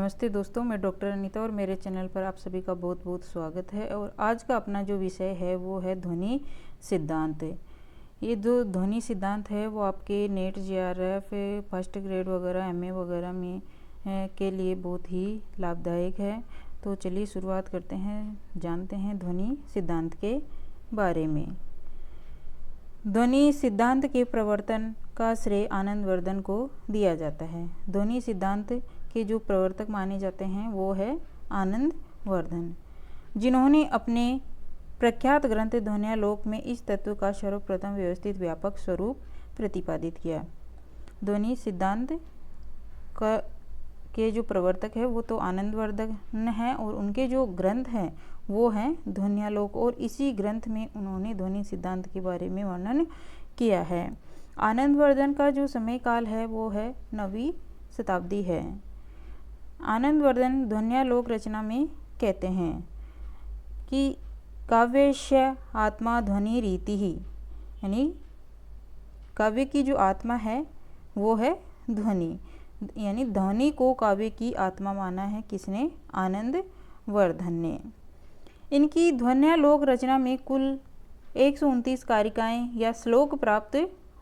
नमस्ते दोस्तों, मैं डॉक्टर अनीता और मेरे चैनल पर आप सभी का बहुत बहुत स्वागत है। और आज का अपना जो विषय है वो है ध्वनि सिद्धांत। ये जो ध्वनि सिद्धांत है वो आपके नेट जेआरएफ फर्स्ट ग्रेड वगैरह एमए वगैरह में के लिए बहुत ही लाभदायक है। तो चलिए शुरुआत करते हैं, जानते हैं ध्वनि सिद्धांत के बारे में। ध्वनि सिद्धांत के प्रवर्तन का श्रेय आनंदवर्धन को दिया जाता है। ध्वनि सिद्धांत के जो प्रवर्तक माने जाते हैं वो है आनंदवर्धन, जिन्होंने अपने प्रख्यात ग्रंथ ध्वन्यालोक में इस तत्व का सर्वप्रथम व्यवस्थित व्यापक स्वरूप प्रतिपादित किया। ध्वनि सिद्धांत का के जो प्रवर्तक है वो तो आनंदवर्धन है और उनके जो ग्रंथ हैं वो हैं ध्वन्यालोक, और इसी ग्रंथ में उन्होंने ध्वनि सिद्धांत के बारे में वर्णन किया है। आनंदवर्धन का जो समय काल है वो है 9वीं शताब्दी है। आनंदवर्धन ध्वन्यालोक रचना में कहते हैं कि काव्यस्य आत्मा ध्वनि रीति ही, यानी काव्य की जो आत्मा है वो है ध्वनि, यानी ध्वनि को काव्य की आत्मा माना है किसने? आनंदवर्धन ने। इनकी ध्वन्यालोक रचना में कुल 129 कारिकाएं या श्लोक प्राप्त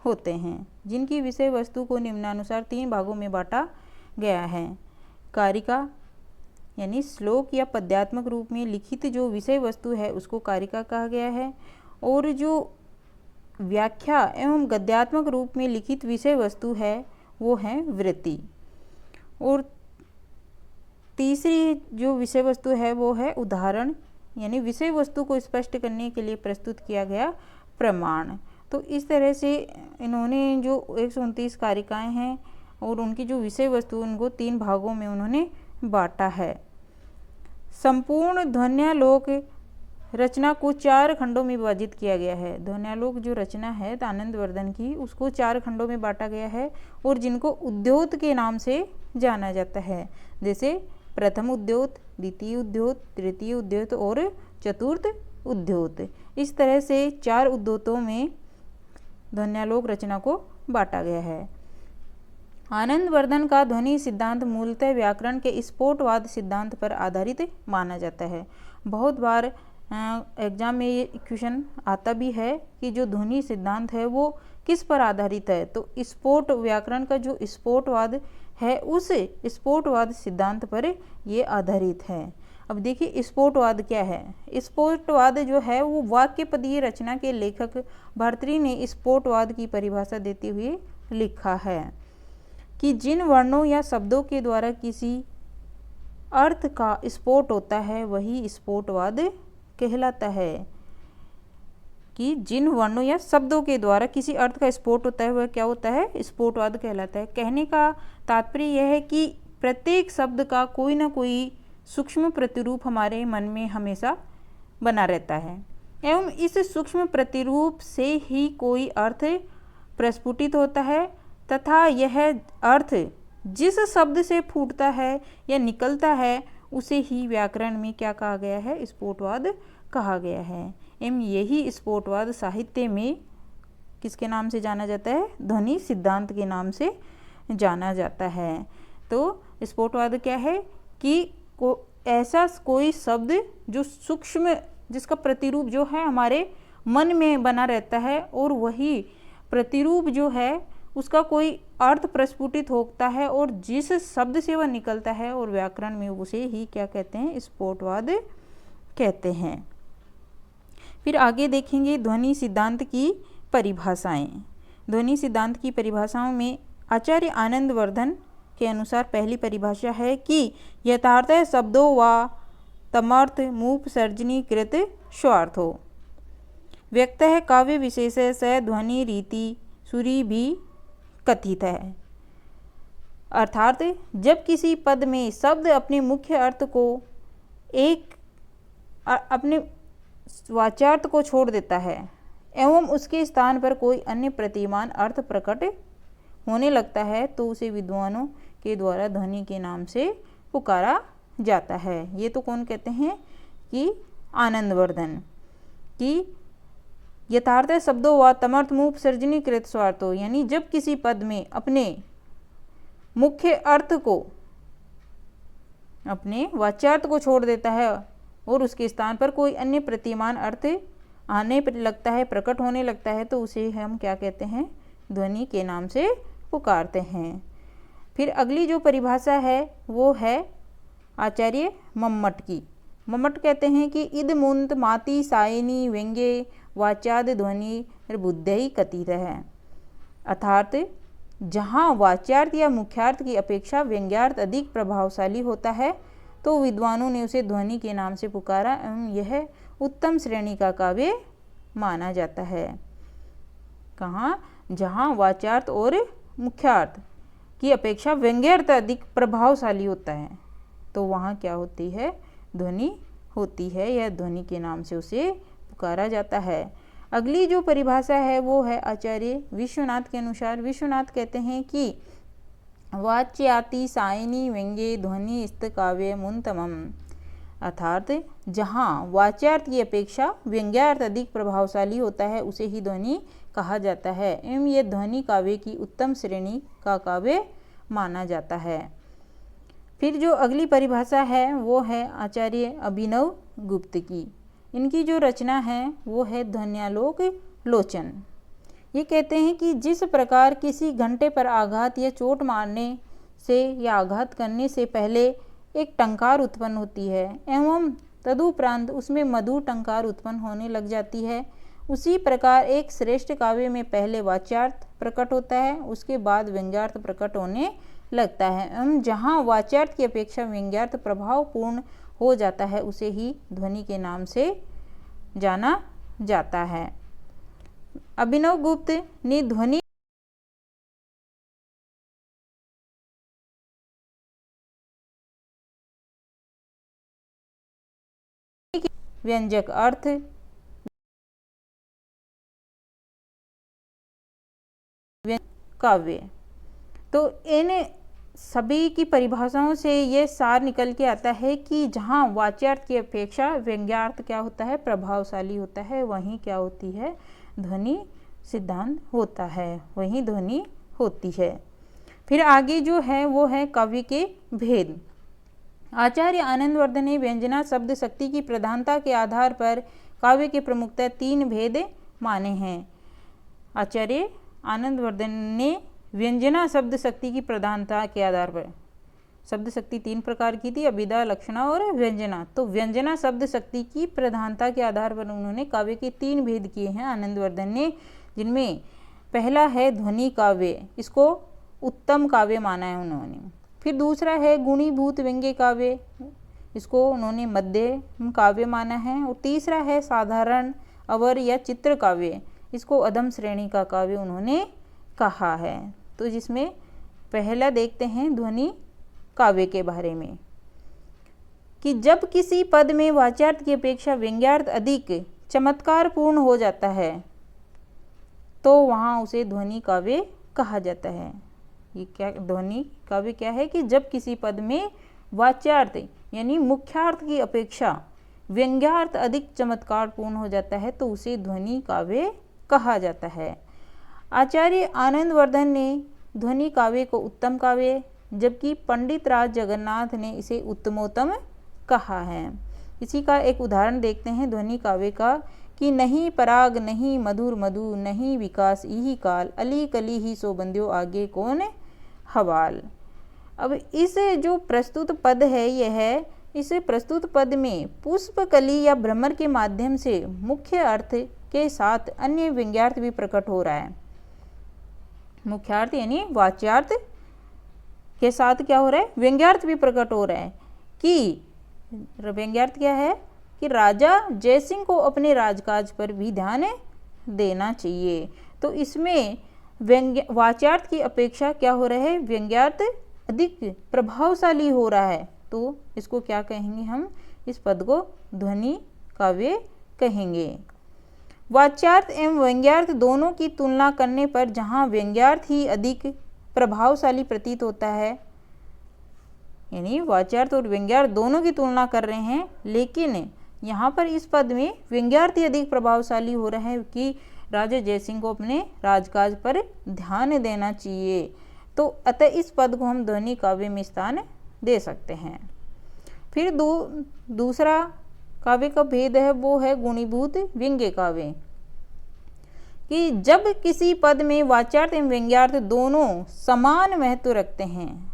होते हैं, जिनकी विषय वस्तु को निम्नानुसार 3 भागों में बांटा गया है। कारिका यानी श्लोक या पद्यात्मक रूप में लिखित जो विषय वस्तु है उसको कारिका कहा गया है, और जो व्याख्या एवं गद्यात्मक रूप में लिखित विषय वस्तु है वो है वृत्ति, और तीसरी जो विषय वस्तु है वो है उदाहरण, यानी विषय वस्तु को स्पष्ट करने के लिए प्रस्तुत किया गया प्रमाण। तो इस तरह से इन्होंने जो 129 कारिकाएं हैं और उनकी जो विषय वस्तु उनको 3 भागों में उन्होंने बांटा है। संपूर्ण ध्वन्यालोक रचना को 4 खंडों में विभाजित किया गया है। ध्वन्यालोक जो रचना है आनंदवर्धन की उसको 4 खंडों में बांटा गया है, और जिनको उद्योत के नाम से जाना जाता है, जैसे प्रथम उद्योत, द्वितीय उद्योत, तृतीय उद्योत और चतुर्थ उद्योत। इस तरह से 4 उद्योतों में ध्वन्यालोक रचना को बांटा गया है। आनंदवर्धन का ध्वनि सिद्धांत मूलतः व्याकरण के स्फोटवाद सिद्धांत पर आधारित माना जाता है। बहुत बार एग्जाम में ये क्वेश्चन आता भी है कि जो ध्वनि सिद्धांत है वो किस पर आधारित है, तो स्फोट व्याकरण का जो स्फोटवाद है उस स्फोटवाद सिद्धांत पर ये आधारित है। अब देखिए स्फोटवाद क्या है। स्फोटवाद जो है वो वाक्य पदीय रचना के लेखक भर्तृहरि ने स्फोटवाद की परिभाषा देते हुए लिखा है कि जिन वर्णों या शब्दों के द्वारा किसी अर्थ का स्फोट होता है वही स्फोटवाद कहलाता है। कि जिन वर्णों या शब्दों के द्वारा किसी अर्थ का स्फोट होता है वह क्या होता है? स्फोटवाद कहलाता है। कहने का तात्पर्य यह है कि प्रत्येक शब्द का कोई ना कोई सूक्ष्म प्रतिरूप हमारे मन में हमेशा बना रहता है, एवं इस सूक्ष्म प्रतिरूप से ही कोई अर्थ प्रस्फुटित होता है, तथा यह अर्थ जिस शब्द से फूटता है या निकलता है उसे ही व्याकरण में क्या कहा गया है? स्फोटवाद कहा गया है। एवं यही स्फोटवाद साहित्य में किसके नाम से जाना जाता है? ध्वनि सिद्धांत के नाम से जाना जाता है। तो स्फोटवाद क्या है कि ऐसा कोई शब्द जो सूक्ष्म, जिसका प्रतिरूप जो है हमारे मन में बना रहता है, और वही प्रतिरूप जो है उसका कोई अर्थ प्रस्फुटित होता है, और जिस शब्द से वह निकलता है, और व्याकरण में उसे ही क्या कहते हैं? स्फोटवाद कहते हैं। फिर आगे देखेंगे ध्वनि सिद्धांत की परिभाषाएं। ध्वनि सिद्धांत की परिभाषाओं में आचार्य आनंदवर्धन के अनुसार पहली परिभाषा है कि यथार्थ शब्दों व तमर्थ मूपसर्जनीकृत स्वार्थो व्यक्तः काव्य विशेष स ध्वनि रीति सुरी भी कथित है। अर्थात जब किसी पद में शब्द अपने मुख्य अर्थ को अपने वाच्यार्थ को छोड़ देता है एवं उसके स्थान पर कोई अन्य प्रतिमान अर्थ प्रकट होने लगता है तो उसे विद्वानों के द्वारा ध्वनि के नाम से पुकारा जाता है। ये तो कौन कहते हैं? कि आनंदवर्धन। कि यथार्थ शब्दों व तमर्थ मूपसर्जनीकृत स्वार्थो, यानी जब किसी पद में अपने मुख्य अर्थ को अपने वाच्यार्थ को छोड़ देता है और उसके स्थान पर कोई अन्य प्रतिमान अर्थ आने पर लगता है, प्रकट होने लगता है, तो उसे हम क्या कहते हैं, ध्वनि के नाम से पुकारते हैं। फिर अगली जो परिभाषा है वो है आचार्य मम्मट की। मम्मट कहते हैं कि इद मुंत माति सायनी व्यंग्ये वाच्याद ध्वनि बुद्धि कथित है, अर्थात जहाँ वाच्यार्थ या मुख्यार्थ की अपेक्षा व्यंग्यार्थ अधिक प्रभावशाली होता है तो विद्वानों ने उसे ध्वनि के नाम से पुकारा एवं यह उत्तम श्रेणी का काव्य माना जाता है। कहाँ? जहाँ वाच्यार्थ और मुख्यार्थ की अपेक्षा व्यंग्यार्थ अधिक प्रभावशाली होता है तो वहाँ क्या होती है, ध्वनि होती है, यह ध्वनि के नाम से उसे पुकारा जाता है। अगली जो परिभाषा है वो है आचार्य विश्वनाथ के अनुसार। विश्वनाथ कहते हैं कि वाच्याति सायनी व्यंग्ये ध्वनि स्त काव्य मुंतमम, अर्थात जहाँ वाच्यार्थ की अपेक्षा व्यंग्यार्थ अधिक प्रभावशाली होता है उसे ही ध्वनि कहा जाता है एवं यह ध्वनि काव्य की उत्तम श्रेणी का काव्य माना जाता है। फिर जो अगली परिभाषा है वो है आचार्य अभिनव गुप्त की। इनकी जो रचना है वो है ध्वन्यालोक लोचन। ये कहते हैं कि जिस प्रकार किसी घंटे पर आघात या चोट मारने से या आघात करने से पहले एक टंकार उत्पन्न होती है एवं तदुपरांत उसमें मधुर टंकार उत्पन्न होने लग जाती है, उसी प्रकार एक श्रेष्ठ काव्य में पहले वाच्यार्थ प्रकट होता है, उसके बाद व्यंग्यार्थ प्रकट होने लगता है एवं जहाँ वाच्यार्थ की अपेक्षा व्यंग्यार्थ प्रभावपूर्ण हो जाता है उसे ही ध्वनि के नाम से जाना जाता है। अभिनव गुप्त ने ध्वनि व्यंजक अर्थ काव्य, तो इन सभी की परिभाषाओं से ये सार निकल के आता है कि जहाँ वाच्यार्थ की अपेक्षा व्यंग्यार्थ क्या होता है, प्रभावशाली होता है, वहीं क्या होती है, ध्वनि सिद्धांत होता है, वहीं ध्वनि होती है। फिर आगे जो है वो है काव्य के भेद। आचार्य आनंदवर्धन ने व्यंजना शब्द शक्ति की प्रधानता के आधार पर काव्य के प्रमुखतः 3 भेद माने हैं। आचार्य आनंदवर्धन ने व्यंजना शब्द शक्ति की प्रधानता के आधार पर, शब्द शक्ति 3 प्रकार की थी, अभिधा, लक्षणा और व्यंजना। तो व्यंजना शब्द शक्ति की प्रधानता के आधार पर उन्होंने काव्य के 3 भेद किए हैं आनंदवर्धन ने, जिनमें पहला है ध्वनि काव्य, इसको उत्तम काव्य माना है उन्होंने। फिर दूसरा है गुणीभूत व्यंग्य काव्य, इसको उन्होंने मध्यम काव्य माना है। और तीसरा है साधारण अवर या चित्र काव्य, इसको अधम श्रेणी का काव्य उन्होंने कहा है। तो जिसमें पहला देखते हैं ध्वनि काव्य के बारे में कि जब किसी पद में वाच्यार्थ की अपेक्षा व्यंग्यार्थ अधिक चमत्कारपूर्ण हो जाता है तो वहाँ उसे ध्वनि काव्य कहा जाता है। ये क्या ध्वनि काव्य क्या है कि जब किसी पद में वाच्यार्थ यानी मुख्यार्थ की अपेक्षा व्यंग्यार्थ अधिक चमत्कारपूर्ण हो जाता है तो उसे ध्वनि काव्य कहा जाता है। आचार्य आनंदवर्धन ने ध्वनि काव्य को उत्तम काव्य, जबकि पंडित राज जगन्नाथ ने इसे उत्तमोत्तम कहा है। इसी का एक उदाहरण देखते हैं ध्वनि काव्य का कि नहीं पराग नहीं मधुर मधु नहीं विकास यही काल अली कली ही सो बंध्यो आगे कौन हवाल। अब इस जो प्रस्तुत पद है यह है, इस प्रस्तुत पद में पुष्प कली या भ्रमर के माध्यम से मुख्य अर्थ के साथ अन्य व्यंग्यार्थ भी प्रकट हो रहा है। मुख्यार्थ यानी वाच्यार्थ के साथ क्या हो रहा है, व्यंग्यार्थ भी प्रकट हो रहा है। कि व्यंग्यार्थ क्या है कि राजा जयसिंह को अपने राजकाज पर भी ध्यान देना चाहिए। तो इसमें वाच्यार्थ की अपेक्षा क्या हो रहा है, व्यंग्यार्थ अधिक प्रभावशाली हो रहा है। तो इसको क्या कहेंगे हम, इस पद को ध्वनि काव्य कहेंगे। वाच्यार्थ एवं व्यंग्यार्थ दोनों की तुलना करने पर जहाँ व्यंग्यार्थ ही अधिक प्रभावशाली प्रतीत होता है, यानी वाच्यार्थ और व्यंग्यार्थ दोनों की तुलना कर रहे हैं, लेकिन यहाँ पर इस पद में व्यंग्यार्थ ही अधिक प्रभावशाली हो रहा है कि राजा जयसिंह को अपने राजकाज पर ध्यान देना चाहिए। तो अतः इस पद को हम ध्वनि काव्य में स्थान दे सकते हैं। फिर दूसरा काव्य का भेद है वो है गुणीभूत व्यंग्य काव्य, कि जब किसी पद में वाच्यार्थ एवं व्यंग्यार्थ दोनों समान महत्व रखते हैं,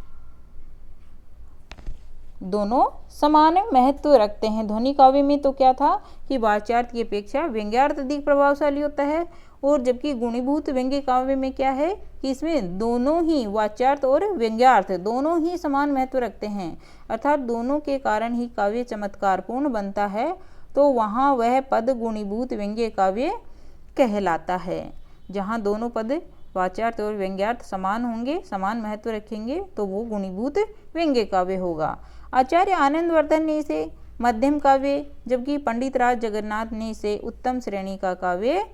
दोनों समान महत्व रखते हैं। ध्वनि काव्य में तो क्या था कि वाच्यार्थ की अपेक्षा व्यंग्यार्थ अधिक प्रभावशाली होता है, और जबकि गुणीभूत व्यंग्य काव्य में क्या है कि इसमें दोनों ही वाच्यार्थ और व्यंग्यार्थ दोनों ही समान महत्व रखते हैं, अर्थात दोनों के कारण ही काव्य चमत्कारपूर्ण बनता है। तो वहाँ वह पद गुणीभूत व्यंग्य काव्य कहलाता है। जहाँ दोनों पद वाच्यार्थ और व्यंग्यार्थ समान होंगे, समान महत्व रखेंगे, तो वो गुणीभूत व्यंग्य काव्य होगा। आचार्य आनंदवर्धन ने इसे मध्यम काव्य, जबकि पंडित राज जगन्नाथ ने इसे उत्तम श्रेणी का काव्य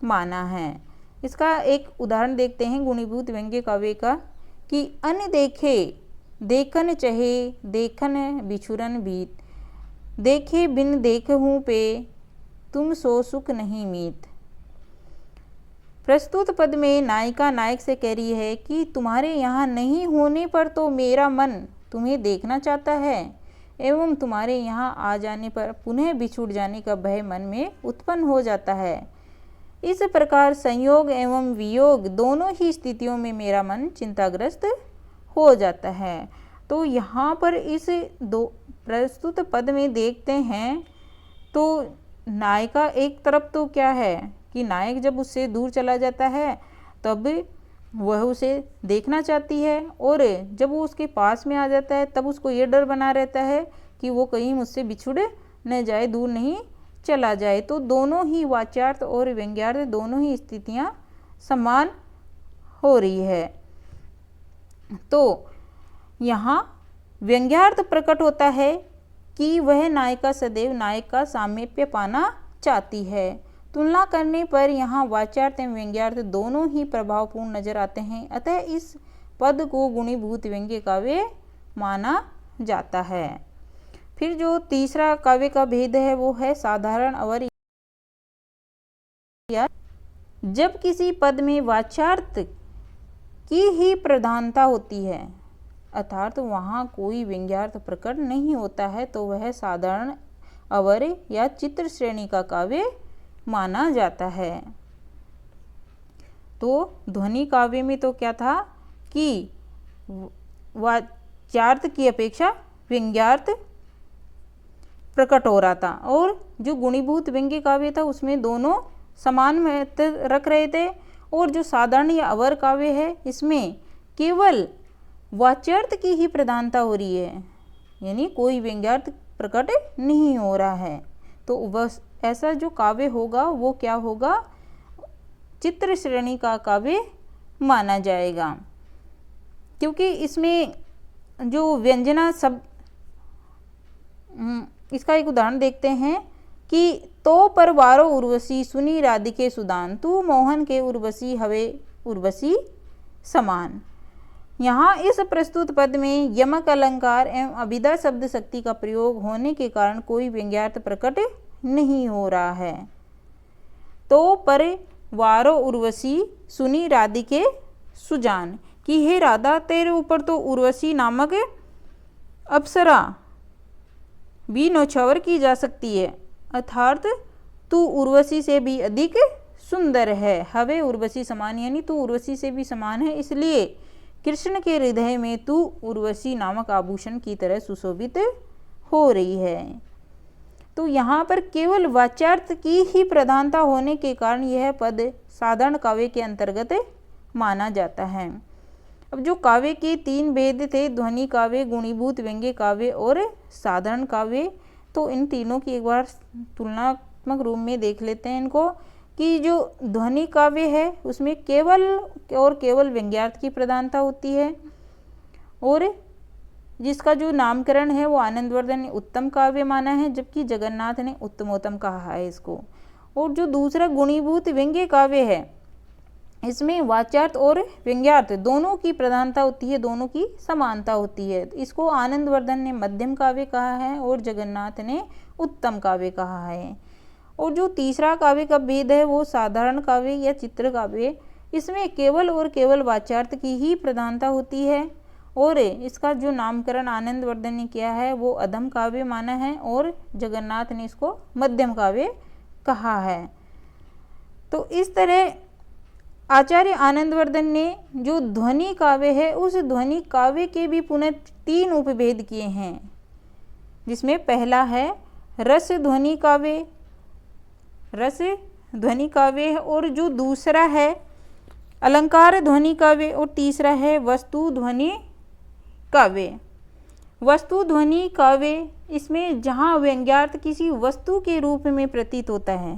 माना है। इसका एक उदाहरण देखते हैं गुणीभूत व्यंग्य काव्य का, कि अन देखे देखन चहे देखन बिछुरन भीत, देखे बिन देखहूँ पे तुम सो सुख नहीं मीत। प्रस्तुत पद में नायिका नायक से कह रही है कि तुम्हारे यहाँ नहीं होने पर तो मेरा मन तुम्हें देखना चाहता है, एवं तुम्हारे यहाँ आ जाने पर पुनः बिछुड़ जाने का भय मन में उत्पन्न हो जाता है। इस प्रकार संयोग एवं वियोग दोनों ही स्थितियों में मेरा मन चिंताग्रस्त हो जाता है। तो यहाँ पर इस दो प्रस्तुत पद में देखते हैं तो नायिका एक तरफ तो क्या है कि नायक जब उससे दूर चला जाता है तब वह उसे देखना चाहती है, और जब वो उसके पास में आ जाता है तब उसको ये डर बना रहता है कि वो कहीं मुझसे बिछुड़ न जाए, दूर नहीं चला जाए। तो दोनों ही वाच्यार्थ और व्यंग्यार्थ दोनों ही स्थितियाँ समान हो रही है। तो यहाँ व्यंग्यार्थ प्रकट होता है कि वह नायिका सदैव नायक का सामीप्य पाना चाहती है। तुलना करने पर यहाँ वाच्यार्थ एवं व्यंग्यार्थ दोनों ही प्रभावपूर्ण नजर आते हैं, अतः इस पद को गुणीभूत व्यंग्य काव्य माना जाता है। फिर जो तीसरा काव्य का भेद है वो है साधारण अवर। जब किसी पद में वाच्यार्थ की ही प्रधानता होती है, अर्थात वहाँ कोई व्यंग्यार्थ प्रकट नहीं होता है, तो वह साधारण अवर या चित्र श्रेणी का काव्य माना जाता है। तो ध्वनि काव्य में तो क्या था कि वाच्यार्थ की अपेक्षा व्यंग्यार्थ प्रकट हो रहा था, और जो गुणीभूत व्यंग्य काव्य था उसमें दोनों समान महत्व रख रहे थे, और जो साधारण या अवर काव्य है इसमें केवल वाच्यार्थ की ही प्रधानता हो रही है, यानी कोई व्यंग्यार्थ प्रकट नहीं हो रहा है। तो बस ऐसा जो काव्य होगा वो क्या होगा, चित्र श्रेणी का काव्य माना जाएगा, क्योंकि इसमें जो व्यंजना सब इसका एक उदाहरण देखते हैं कि तो परवारो उर्वशी सुनी राधिके सुदान, तू मोहन के उर्वशी हवे उर्वशी समान। यहाँ इस प्रस्तुत पद में यमक अलंकार एवं अभिधा शब्द शक्ति का प्रयोग होने के कारण कोई व्यंग्यार्थ प्रकट नहीं हो रहा है। तो पर वारो उर्वशी सुनी राधिके सुजान, कि हे राधा तेरे ऊपर तो उर्वशी नामक अप्सरा भी नौछावर की जा सकती है, अर्थात तू उर्वशी से भी अधिक सुंदर है। हवे उर्वशी समान, यानी तू उर्वशी से भी समान है, इसलिए कृष्ण के हृदय में तू उर्वशी नामक आभूषण की तरह सुशोभित हो रही है। तो यहाँ पर केवल वाच्यार्थ की ही प्रधानता होने के कारण यह पद साधारण काव्य के अंतर्गत माना जाता है। अब जो काव्य के तीन भेद थे, ध्वनि काव्य, गुणीभूत व्यंग्य काव्य और साधारण काव्य, तो इन तीनों की एक बार तुलनात्मक रूप में देख लेते हैं इनको, कि जो ध्वनि काव्य है उसमें केवल और केवल व्यंग्यार्थ की प्रधानता होती है, और जिसका जो नामकरण है वो आनंदवर्धन ने उत्तम काव्य माना है, जबकि जगन्नाथ ने उत्तमोत्तम कहा है इसको। और जो दूसरा गुणीभूत व्यंग्य काव्य है इसमें वाच्यार्थ और व्यंग्यार्थ दोनों की प्रधानता होती है, दोनों की समानता होती है। इसको आनंदवर्धन ने मध्यम काव्य कहा है और जगन्नाथ ने उत्तम काव्य कहा है। और जो तीसरा काव्य का भेद है वो साधारण काव्य या चित्र काव्य, इसमें केवल और केवल वाच्यार्थ की ही प्रधानता होती है, और इसका जो नामकरण आनंदवर्धन ने किया है वो अधम काव्य माना है और जगन्नाथ ने इसको मध्यम काव्य कहा है। तो इस तरह आचार्य आनंदवर्धन ने जो ध्वनि काव्य है उस ध्वनि काव्य के भी पुनः 3 उपभेद किए हैं, जिसमें पहला है रस ध्वनि काव्य, रस ध्वनि काव्य और जो दूसरा है अलंकार ध्वनि काव्य और तीसरा है वस्तु ध्वनि काव्य। वस्तु ध्वनि काव्य इसमें जहाँ व्यंग्यार्थ किसी वस्तु के रूप में प्रतीत होता है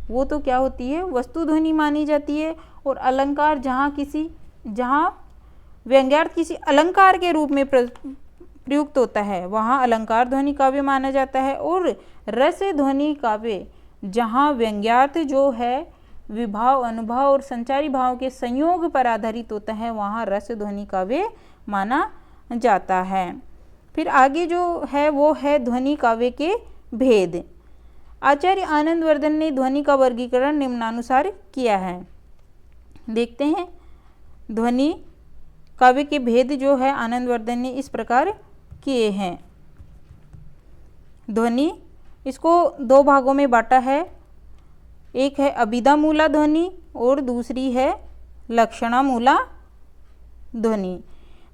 वो तो क्या होती है, वस्तु ध्वनि मानी जाती है, और अलंकार जहाँ व्यंग्यार्थ किसी अलंकार के रूप में प्रयुक्त होता है वहाँ अलंकार ध्वनि काव्य माना जाता है। और रस ध्वनि काव्य जहाँ व्यंग्यार्थ जो है विभाव, अनुभव और संचारी भाव के संयोग पर आधारित होता है वहाँ रस ध्वनि काव्य माना जाता है। फिर आगे जो है वो है ध्वनि काव्य के भेद। आचार्य आनंदवर्धन ने ध्वनि का वर्गीकरण निम्नानुसार किया है। देखते हैं ध्वनि काव्य के भेद जो है आनंदवर्धन ने इस प्रकार किए हैं। ध्वनि इसको 2 भागों में बांटा है, एक है अभिधामूला ध्वनि और दूसरी है लक्षणामूला ध्वनि।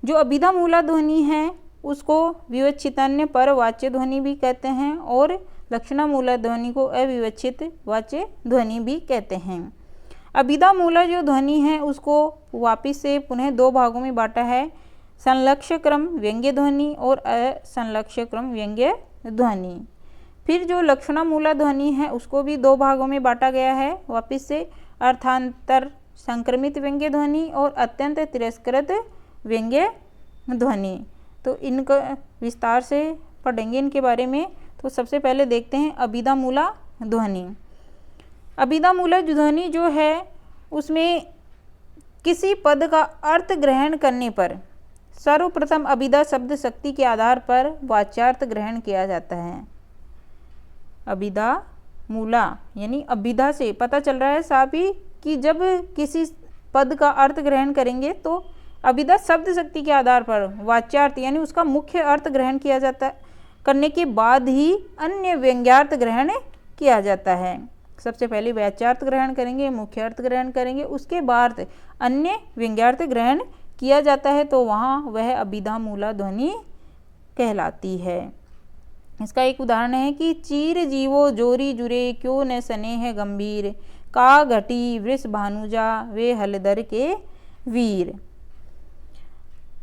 जो अभिधामूला ध्वनि है उसको विवक्षितन्य पर वाच्य ध्वनि भी कहते हैं और लक्षणामूला ध्वनि को अविवक्षित वाच्य ध्वनि भी कहते हैं। अभिधामूला जो ध्वनि है उसको वापिस से पुनः 2 भागों में बांटा है, संलक्ष्य क्रम व्यंग्य ध्वनि और असंलक्ष्य क्रम व्यंग्य ध्वनि। फिर जो लक्षणामूला ध्वनि है उसको भी 2 भागों में बांटा गया है वापिस से, अर्थांतर संक्रमित व्यंग्य ध्वनि और अत्यंत तिरस्कृत व्यंग्य ध्वनि। तो इनका विस्तार से पढ़ेंगे इनके बारे में। तो सबसे पहले देखते हैं अभिधामूला ध्वनि। अभिधामूला ध्वनि जो है उसमें किसी पद का अर्थ ग्रहण करने पर सर्वप्रथम अभिधा शब्द शक्ति के आधार पर वाच्यार्थ ग्रहण किया जाता है। अभिधामूला यानी अभिधा से पता चल रहा है साफ ही कि जब किसी पद का अर्थ ग्रहण करेंगे तो अभिधा शब्द शक्ति के आधार पर वाच्यार्थ यानी उसका मुख्य अर्थ ग्रहण किया जाता है, करने के बाद ही अन्य व्यंग्यार्थ ग्रहण किया जाता है। सबसे पहले वाच्यार्थ ग्रहण करेंगे, मुख्य अर्थ ग्रहण करेंगे, उसके बाद अन्य व्यंग्यार्थ ग्रहण किया जाता है, तो वहाँ वह अभिधामूला ध्वनि कहलाती है। इसका एक उदाहरण है कि चीर जीवो जोरी जुरे क्यों न स्नेह गंभीर, का घटी वृष भानुजा वे हलदर के वीर।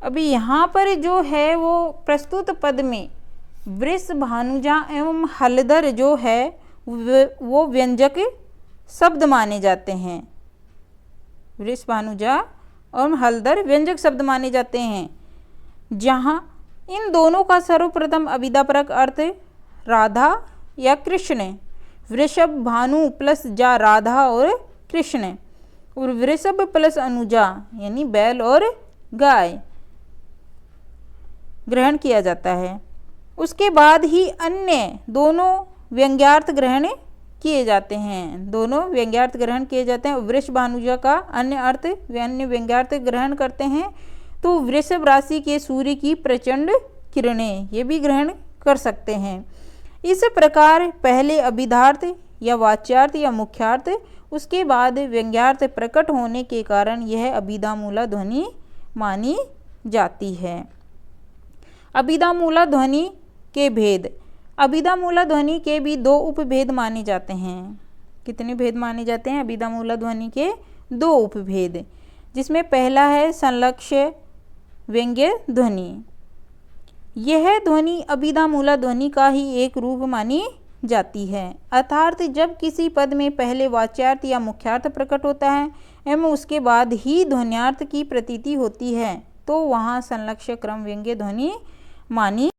अभी यहाँ पर जो है वो प्रस्तुत पद में वृष भानुजा एवं हलदर जो है वो व्यंजक शब्द माने जाते हैं। वृष भानुजा और हलदर व्यंजक शब्द माने जाते हैं, जहाँ इन दोनों का सर्वप्रथम अभिधापरक अर्थ राधा या कृष्ण, वृषभ भानु प्लस जा राधा और कृष्ण, और वृषभ प्लस अनुजा यानी बैल और गाय ग्रहण किया जाता है। उसके बाद ही अन्य दोनों व्यंग्यार्थ ग्रहण किए जाते हैं, दोनों व्यंग्यार्थ ग्रहण किए जाते हैं। वृष भानुजा का अन्य अर्थ अन्य व्यंग्यार्थ ग्रहण करते हैं, तो वृषभ राशि के सूर्य की प्रचंड किरणें ये भी ग्रहण कर सकते हैं। इस प्रकार पहले अभिधार्थ या वाच्यार्थ या मुख्यार्थ, उसके बाद व्यंग्यार्थ प्रकट होने के कारण यह अभिधामूला ध्वनि मानी जाती है। अभिधामूला ध्वनि के भेद। अभिधामूला ध्वनि के भी 2 उपभेद माने जाते हैं। कितने भेद माने जाते हैं अभिधामूला ध्वनि के? 2 उपभेद, जिसमें पहला है संलक्ष्य व्यंग्य ध्वनि। यह ध्वनि अभिधामूला ध्वनि का ही एक रूप मानी जाती है, अर्थात जब किसी पद में पहले वाच्यार्थ या मुख्यार्थ प्रकट होता है एवं उसके बाद ही ध्वन्यार्थ की प्रतीति होती है, तो वहाँ संलक्ष्य क्रम व्यंग्य ध्वनि मानी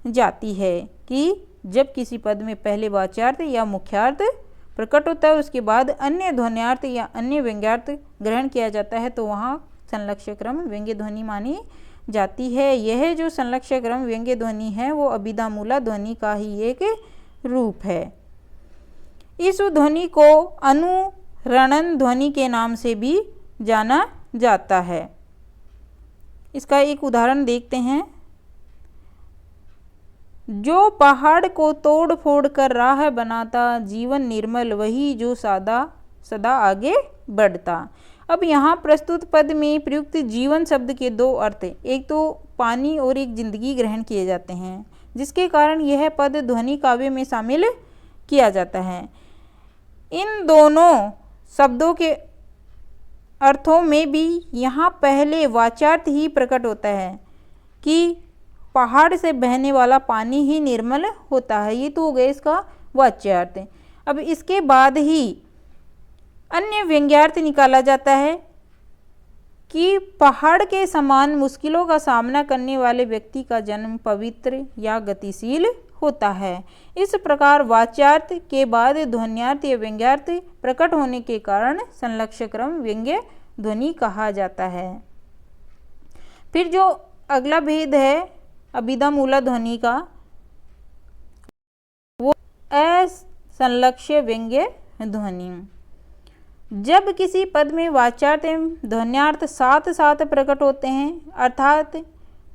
जाती है कि जब किसी पद में पहले वाच्यार्थ या मुख्यार्थ प्रकट होता है उसके बाद अन्य ध्वन्यार्थ या अन्य व्यंग्यार्थ ग्रहण किया जाता है, तो वहाँ संलक्ष्य क्रम व्यंग्य ध्वनि मानी जाती है। यह जो संलक्ष्य क्रम व्यंग्य ध्वनि है वो अभिधामूला ध्वनि का ही एक रूप है। इस ध्वनि को अनुरणन ध्वनि के नाम से भी जाना जाता है। इसका एक उदाहरण देखते हैं। जो पहाड़ को तोड़ फोड़ कर राह बनाता, जीवन निर्मल वही जो सदा आगे बढ़ता। अब यहाँ प्रस्तुत पद में प्रयुक्त जीवन शब्द के दो अर्थ, एक तो पानी और एक जिंदगी ग्रहण किए जाते हैं, जिसके कारण यह पद ध्वनि काव्य में शामिल किया जाता है। इन दोनों शब्दों के अर्थों में भी यहाँ पहले वाच्यार्थ ही प्रकट होता है कि पहाड़ से बहने वाला पानी ही निर्मल होता है। ये तो हो गया इसका वाच्यार्थ। अब इसके बाद ही अन्य व्यंग्यार्थ निकाला जाता है कि पहाड़ के समान मुश्किलों का सामना करने वाले व्यक्ति का जन्म पवित्र या गतिशील होता है। इस प्रकार वाच्यार्थ के बाद ध्वन्यार्थ या व्यंग्यार्थ प्रकट होने के कारण संलक्ष्य क्रम व्यंग्य ध्वनि कहा जाता है। फिर जो अगला भेद है अभिधा मूला ध्वनि का, वो असंलक्ष्य व्यंग्य ध्वनि। जब किसी पद में वाच्यार्थ एवं ध्वन्यार्थ साथ साथ प्रकट होते हैं, अर्थात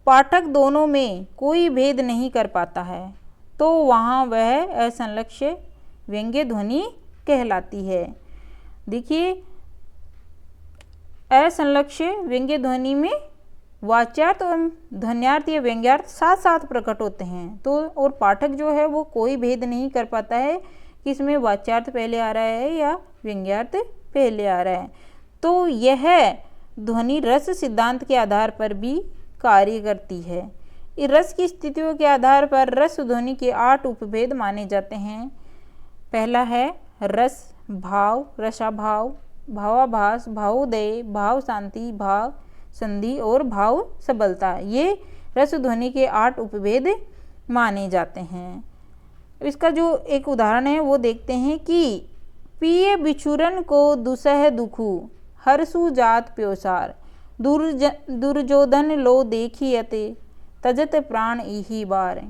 पाठक दोनों में कोई भेद नहीं कर पाता है, तो वहाँ वह असंलक्ष्य व्यंग्य ध्वनि कहलाती है। देखिए, असंलक्ष्य व्यंग्य ध्वनि में वाच्यार्थ एवं ध्वन्यार्थ या व्यंग्यार्थ साथ साथ प्रकट होते हैं, तो और पाठक जो है वो कोई भेद नहीं कर पाता है कि इसमें वाच्यार्थ पहले आ रहा है या व्यंग्यार्थ पहले आ रहा है। तो यह ध्वनि रस सिद्धांत के आधार पर भी कार्य करती है। इस रस की स्थितियों के आधार पर रस ध्वनि के 8 उपभेद माने जाते हैं। पहला है रस भाव, रसाभाव, भावाभास, भावोदय, भाव शांति, भाव संधि और भाव सबलता। ये रस ध्वनि के 8 उपभेद माने जाते हैं। इसका जो एक उदाहरण है वो देखते हैं कि पिए बिछुरन को दुसह दुखु, हरसु जात प्योसार, दुर्योधन लो देखियते, तजत प्राण इही बार।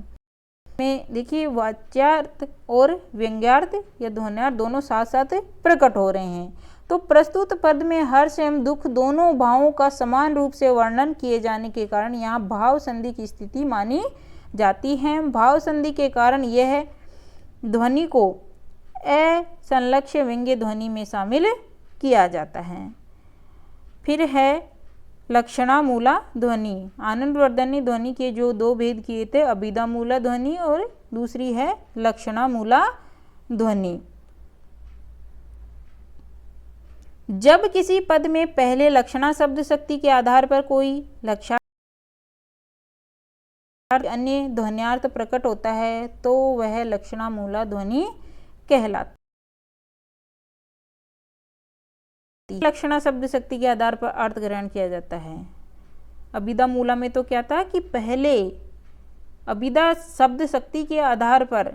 में देखिए वाच्यार्थ और व्यंग्यार्थ या ध्वन्यार्थ दोनों साथ साथ प्रकट हो रहे हैं। तो प्रस्तुत पद में हर्ष एवं दुख दोनों भावों का समान रूप से वर्णन किए जाने के कारण यहाँ भाव संधि की स्थिति मानी जाती है। भाव संधि के कारण यह ध्वनि को असंलक्ष्य व्यंग्य ध्वनि में शामिल किया जाता है। फिर है लक्षणामूला ध्वनि। आनंदवर्धन ने ध्वनि के जो 2 भेद किए थे, अभिधा मूला ध्वनि और दूसरी है लक्षणामूला ध्वनि। जब किसी पद में पहले लक्षणा शब्द शक्ति के आधार पर कोई लक्षार्थ अन्य ध्वन्यार्थ प्रकट होता है, तो वह लक्षणामूला ध्वनि कहलाती। लक्षणा शब्द शक्ति के आधार पर अर्थ ग्रहण किया जाता है। अभिधा मूला में तो क्या था कि पहले अभिधा शब्द शक्ति के आधार पर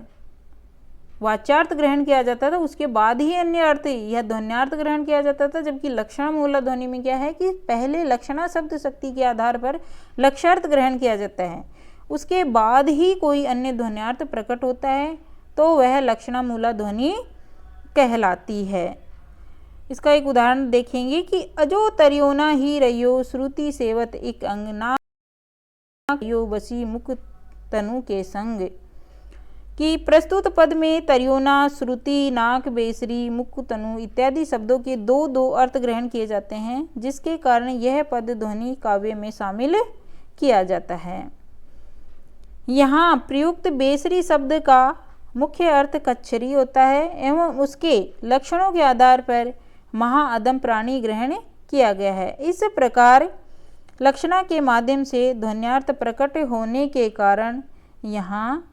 वाच्यार्थ ग्रहण किया जाता था, उसके बाद ही अन्य अर्थ या ध्वन्यार्थ ग्रहण किया जाता था। जबकि लक्षणामूला ध्वनि में क्या है कि पहले लक्षणा शब्द शक्ति के आधार पर लक्ष्यार्थ ग्रहण किया जाता है, उसके बाद ही कोई अन्य ध्वन्यार्थ प्रकट होता है, तो वह लक्षणामूला ध्वनि कहलाती है। इसका एक उदाहरण देखेंगे कि अजो तरियोना ही रहियो, श्रुति सेवत एक अंगना यो बसी मुख तनु के संग। कि प्रस्तुत पद में तरियोना, श्रुति, नाक, बेसरी, मुख तनु इत्यादि शब्दों के 2 अर्थ ग्रहण किए जाते हैं, जिसके कारण यह पद ध्वनि काव्य में शामिल किया जाता है। यहाँ प्रयुक्त बेसरी शब्द का मुख्य अर्थ कच्छरी होता है एवं उसके लक्षणों के आधार पर महाअदम प्राणी ग्रहण किया गया है। इस प्रकार लक्षणा के माध्यम से ध्वन्यार्थ प्रकट होने के कारण यहाँ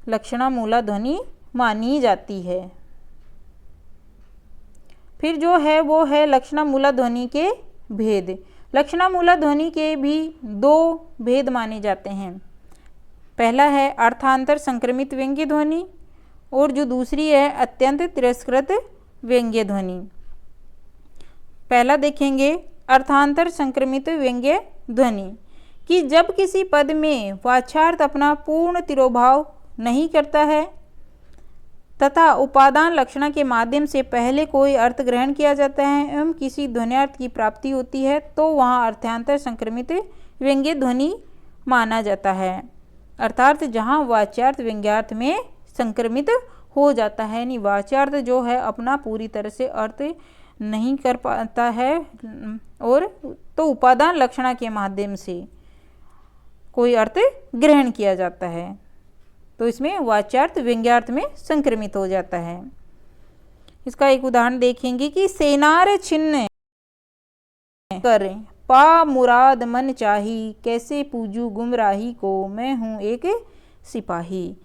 लक्षणामूला ध्वनि मानी जाती है। फिर जो है वो है लक्षणामूला ध्वनि के भेद। लक्षणामूला ध्वनि के भी 2 भेद माने जाते हैं। पहला है अर्थांतर संक्रमित व्यंग्य ध्वनि और जो दूसरी है अत्यंत तिरस्कृत व्यंग्य ध्वनि। पहला देखेंगे अर्थांतर संक्रमित व्यंग्य ध्वनि कि जब किसी पद में वाच्यार्थ अपना पूर्ण तिरोभाव नहीं करता है, तथा उपादान लक्षणा के माध्यम से पहले कोई अर्थ ग्रहण किया जाता है एवं किसी ध्वन्यार्थ की प्राप्ति होती है तो वहाँ अर्थांतर संक्रमित व्यंग्य ध्वनि माना जाता है। अर्थात जहाँ वाच्यार्थ व्यंग्यार्थ में संक्रमित हो जाता है, यानी वाच्यार्थ जो है अपना पूरी तरह से अर्थ नहीं कर पाता है और तो उपादान लक्षणा के माध्यम से कोई अर्थ ग्रहण किया जाता है तो इसमें वाच्यार्थ व्यंग्यार्थ में संक्रमित हो जाता है। इसका एक उदाहरण देखेंगे कि सेनार छिन्न कर पा मुराद मन चाही, कैसे पूजू गुमराही को, मैं हूँ एक सिपाही।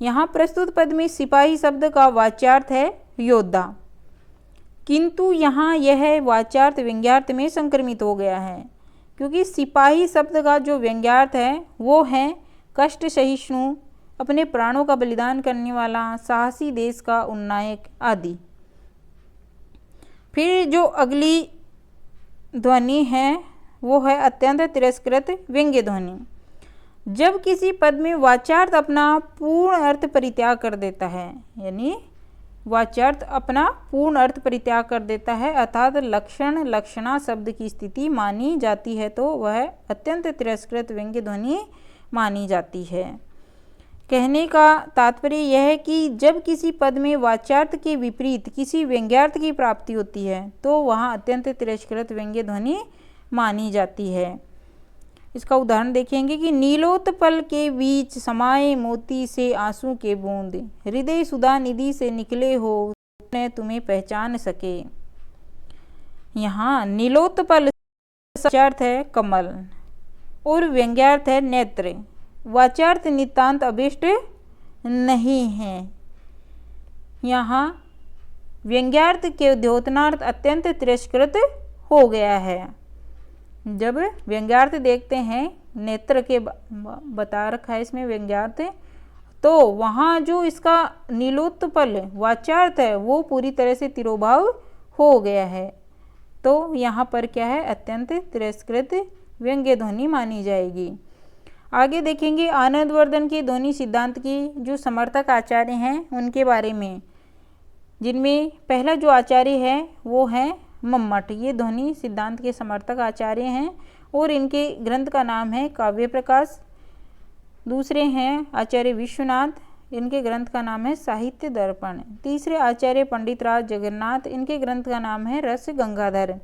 यहाँ प्रस्तुत पद में सिपाही शब्द का वाच्यार्थ है योद्धा, किंतु यहाँ यह वाच्यार्थ व्यंग्यार्थ में संक्रमित हो गया है क्योंकि सिपाही शब्द का जो व्यंग्यार्थ है वो है कष्ट सहिष्णु, अपने प्राणों का बलिदान करने वाला, साहसी, देश का उन्नायक आदि। फिर जो अगली ध्वनि है वो है अत्यंत तिरस्कृत व्यंग्य ध्वनि। जब किसी पद में वाच्यार्थ अपना पूर्ण अर्थ परित्याग कर देता है, यानी वाच्यार्थ अपना पूर्ण अर्थ परित्याग कर देता है अर्थात लक्षण लक्षणा शब्द की स्थिति मानी जाती है तो वह अत्यंत तिरस्कृत व्यंग्य ध्वनि मानी जाती है। कहने का तात्पर्य यह है कि जब किसी पद में वाच्यार्थ के विपरीत किसी व्यंग्यार्थ की प्राप्ति होती है तो वहाँ अत्यंत तिरस्कृत व्यंग्य ध्वनि मानी जाती है। इसका उदाहरण देखेंगे कि नीलोत्पल के बीच समाये मोती से आंसू के बूंद, हृदय सुधा निधि से निकले हो न तुम्हें पहचान सके। यहाँ नीलोत्पल वाच्यार्थ है कमल और व्यंग्यार्थ है नेत्र। वाच्यार्थ नितांत अभिष्ट नहीं है। यहाँ व्यंग्यार्थ के द्योतनार्थ अत्यंत तिरस्कृत हो गया है। जब व्यंग्यार्थ देखते हैं, नेत्र के बता रखा है इसमें व्यंग्यार्थ, तो वहाँ जो इसका नीलोत्पल वाच्यार्थ है वो पूरी तरह से तिरोभाव हो गया है तो यहाँ पर क्या है, अत्यंत तिरस्कृत व्यंग्य ध्वनि मानी जाएगी। आगे देखेंगे आनंदवर्धन के ध्वनि सिद्धांत की जो समर्थक आचार्य हैं उनके बारे में, जिनमें पहला जो आचार्य है वो है मम्मट। ये ध्वनि सिद्धांत के समर्थक आचार्य हैं और इनके ग्रंथ का नाम है काव्य प्रकाश। दूसरे हैं आचार्य विश्वनाथ, इनके ग्रंथ का नाम है साहित्य दर्पण। तीसरे आचार्य पंडित राज जगन्नाथ, इनके ग्रंथ का नाम है रस गंगाधर।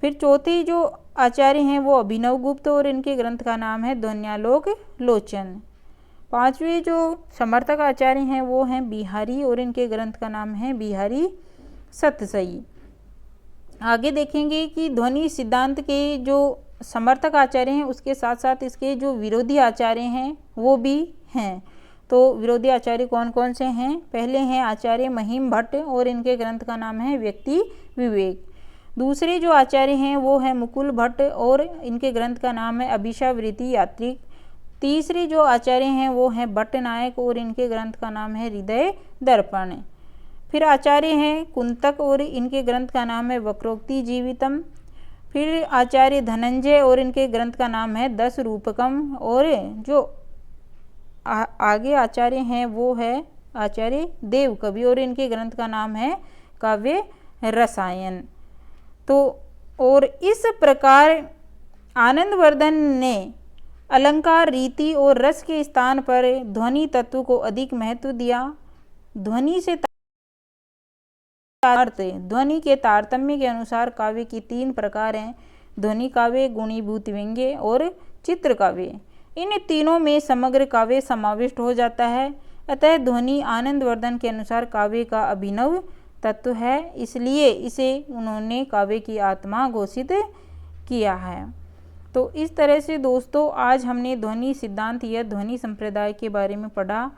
फिर चौथे जो आचार्य हैं वो अभिनव गुप्त और इनके ग्रंथ का नाम है ध्वन्यालोक लोचन। पांचवें जो समर्थक आचार्य हैं वो हैं बिहारी और इनके ग्रंथ का नाम है बिहारी सतसई। आगे देखेंगे कि ध्वनि सिद्धांत के जो समर्थक आचार्य हैं उसके साथ साथ इसके जो विरोधी आचार्य हैं वो भी हैं। तो विरोधी आचार्य कौन कौन से हैं? पहले हैं आचार्य महिम भट्ट और इनके ग्रंथ का नाम है व्यक्ति विवेक। दूसरे जो आचार्य हैं वो है मुकुल भट्ट और इनके ग्रंथ का नाम है अभिशावृत्ति यात्रिक। तीसरे जो आचार्य हैं वो हैं भट्ट नायक और इनके ग्रंथ का नाम है हृदय दर्पण। फिर आचार्य हैं कुंतक और इनके ग्रंथ का नाम है वक्रोक्ति जीवितम। फिर आचार्य धनंजय और इनके ग्रंथ का नाम है दस रूपकम। और जो आगे आचार्य हैं वो है आचार्य देव कवि और इनके ग्रंथ का नाम है काव्य रसायन। तो और इस प्रकार आनंदवर्धन ने अलंकार, रीति और रस के स्थान पर ध्वनि तत्व को अधिक महत्व दिया। ध्वनि से ध्वनि के तारतम्य के अनुसार काव्य की तीन प्रकार हैं: ध्वनि काव्य, गुणीभूत व्यंग्य और चित्र काव्य। इन तीनों में समग्र काव्य समाविष्ट हो जाता है। अतः ध्वनि आनंदवर्धन के अनुसार काव्य का अभिनव तत्व है, इसलिए इसे उन्होंने काव्य की आत्मा घोषित किया है। तो इस तरह से दोस्तों आज हमने ध्वनि सिद्धांत या ध्वनि संप्रदाय के बारे में पढ़ा।